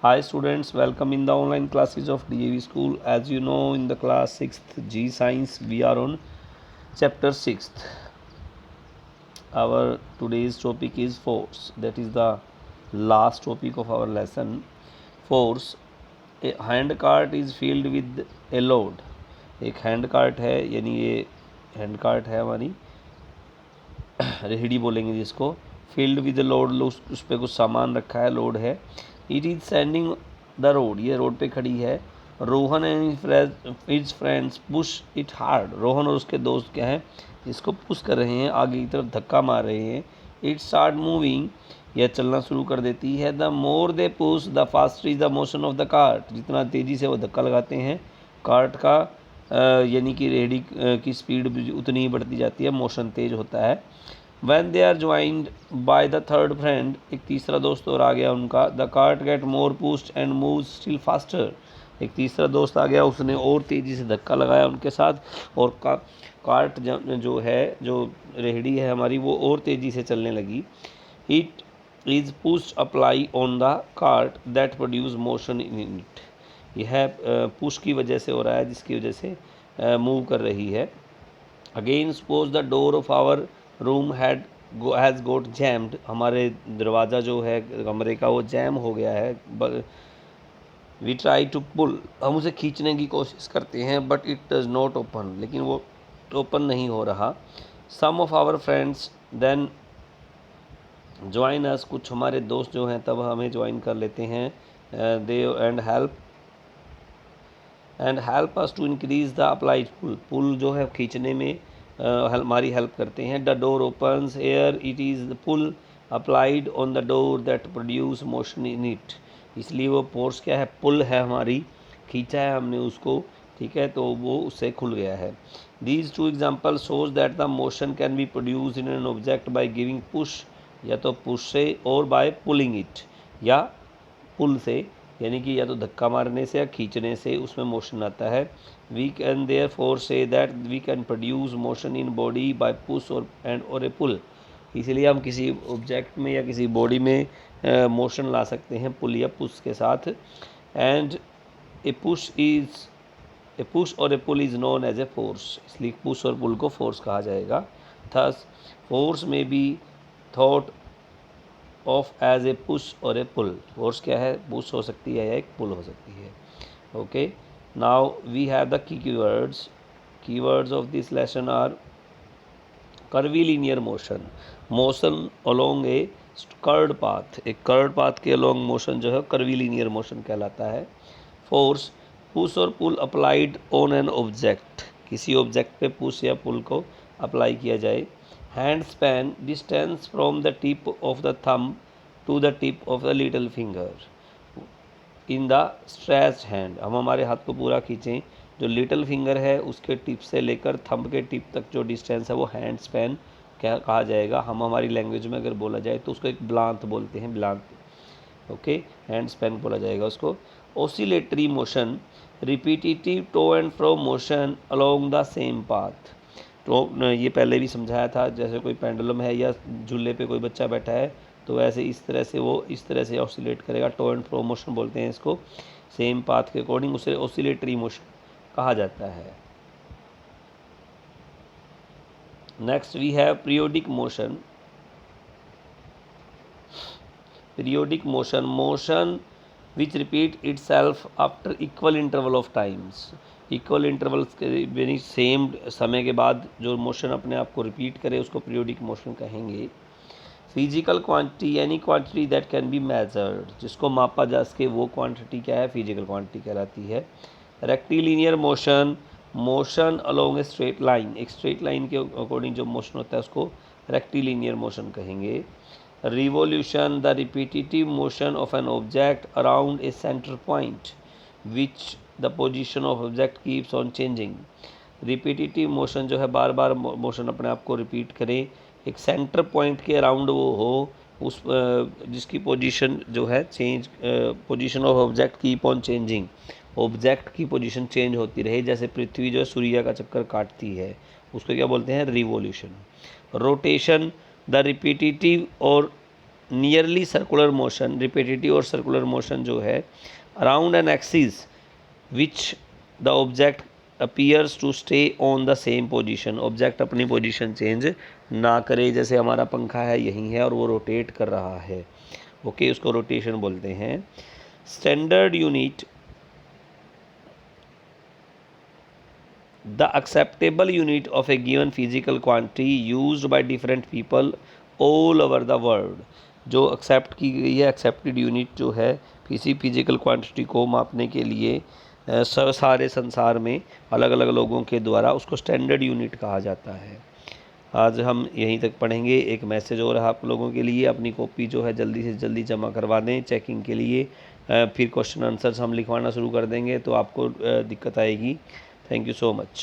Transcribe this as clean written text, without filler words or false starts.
Hi students, welcome in the online classes of DAV school. As you know, in the class 6th G Science, we are on chapter 6th. Our today's topic is force. That is the last topic of our lesson. Force. A hand cart is filled with a load. एक hand cart है, यानी ये hand cart है हमारी, रेहड़ी बोलेंगे जिसको, field with load, उस पर कुछ सामान रखा है, लोड है. It is sending the road, ये रोड पे खड़ी है. Rohan and his friends push it hard, Rohan और उसके दोस्त क्या हैं, इसको पुश कर रहे हैं, आगे की तरफ धक्का मार रहे हैं. इट स्टार्ट मूविंग, यह चलना शुरू कर देती है. The more they push the faster is the motion of the cart, जितना तेज़ी से वो धक्का लगाते हैं कार्ट का, यानी कि रेहड़ी की स्पीड भी उतनी ही बढ़ती जाती है, मोशन तेज होता है. When they are joined by the third friend, एक तीसरा दोस्त और आ गया उनका. The cart get more pushed and moves still faster, एक तीसरा दोस्त आ गया, उसने और तेज़ी से धक्का लगाया उनके साथ, और कार्ट जो है, जो रेहड़ी है हमारी, वो और तेज़ी से चलने लगी. It is pushed apply on the cart that produce motion in it, यह पुश की वजह से हो रहा है, जिसकी वजह से मूव कर रही है. Again suppose the door of our room has got jammed, हमारे दरवाज़ा जो है कमरे का वो जैम हो गया है. वी ट्राई टू पुल, हम उसे खींचने की कोशिश करते हैं, but it does not open, लेकिन वो ओपन नहीं हो रहा. Some of our friends then join us, कुछ हमारे दोस्त जो हैं तब हमें ज्वाइन कर लेते हैं. They and help us to increase the applied pull, pull जो है खींचने में हमारी हेल्प करते हैं. The door opens air, it is the pull applied on the door that produce motion in it, इसलिए वो फोर्स क्या है, पुल है हमारी, खींचा है हमने उसको, ठीक है, तो वो उससे खुल गया है. These two example shows that the motion can be produce in an object by giving push, या तो पुश से, और बाय पुलिंग इट, या पुल से, यानी कि या तो धक्का मारने से या खींचने से उसमें मोशन आता है. We can therefore say that we can produce motion in body by push और ए पुल, इसलिए हम किसी ऑब्जेक्ट में या किसी बॉडी में मोशन ला सकते हैं पुल या पुश के साथ. एंड ए पुश और a pull is known as a force, इसलिए पुश और पुल को फोर्स कहा जाएगा. Thus force may be thought of as a push और ए पुल, फोर्स क्या है, पुश हो सकती है या एक पुल हो सकती है. Okay, now we have the keywords of this lesson are curvilinear motion, motion along a curved path, एक कर्ड पाथ के अलोंग मोशन जो है कर्वीलिनियर मोशन कहलाता है. फोर्स, पुश और pull applied on an object, किसी ऑब्जेक्ट पे push या पुल को अप्लाई किया जाए. Hand span, distance from the tip of the thumb to the tip of the little finger in the stretched hand, हम हमारे हाथ को पूरा खींचें, जो लिटिल फिंगर है उसके टिप से लेकर थंब के टिप तक जो डिस्टेंस है वो हैंड स्पैन क्या कहा जाएगा. हम हमारी लैंग्वेज में अगर बोला जाए तो उसको एक ब्लांत बोलते हैं, ब्लांत. ओके, हैंड स्पैन बोला जाएगा उसको. Oscillatory motion, repetitive to and fro motion along the same path, तो ये पहले भी समझाया था, जैसे कोई पेंडुलम है या झूले पे कोई बच्चा बैठा है तो वैसे इस तरह से वो इस तरह से ऑसिलेट करेगा, टू एंड फ्रो मोशन बोलते हैं इसको, सेम पाथ के अकॉर्डिंग, उसे ऑसिलेटरी मोशन कहा जाता है. Next we have periodic motion. Periodic motion, motion which repeat itself after equal interval of times, equal intervals के यानी सेम समय के बाद जो मोशन अपने आप को रिपीट करे उसको पीरियोडिक मोशन कहेंगे. फिजिकल क्वांटिटी, यानी quantity that can be measured, जिसको मापा जा सके वो क्वांटिटी क्या है, फिजिकल क्वांटिटी कहलाती है. Rectilinear motion, motion along a straight line, एक स्ट्रेट लाइन के अकॉर्डिंग जो मोशन होता है उसको रेक्टिलिनियर मोशन कहेंगे. Revolution, the repetitive motion of an object around a centre point which the position of object keeps on changing, repetitive motion जो है बार बार motion अपने आप को रिपीट करे, एक सेंटर पॉइंट के अराउंड वो हो, उस जिसकी पोजीशन जो है change, position of object keep on changing, object की पोजीशन चेंज होती रहे, जैसे पृथ्वी जो है सूर्य का चक्कर काटती है, उसको क्या बोलते हैं, रिवोल्यूशन. रोटेशन, द रिपीटिटिव और नियरली सर्कुलर मोशन, रिपीटेटिव और सर्कुलर मोशन जो है around an axis which the object appears to stay on the same position, object अपनी पोजीशन चेंज ना करे, जैसे हमारा पंखा है यहीं है और वो रोटेट कर रहा है, ओके, उसको रोटेशन बोलते हैं। Standard unit, the acceptable unit of a given physical quantity used by different people all over the world, जो एक्सेप्ट की गई है, एक्सेप्टेड यूनिट जो है किसी फिजिकल क्वांटिटी को मापने के लिए सारे संसार में अलग अलग लोगों के द्वारा, उसको स्टैंडर्ड यूनिट कहा जाता है। आज हम यहीं तक पढ़ेंगे। एक मैसेज और है आप लोगों के लिए, अपनी कॉपी जो है जल्दी से जल्दी जमा करवा दें चेकिंग के लिए, फिर क्वेश्चन आंसर्स हम लिखवाना शुरू कर देंगे तो आपको दिक्कत आएगी। Thank you so much.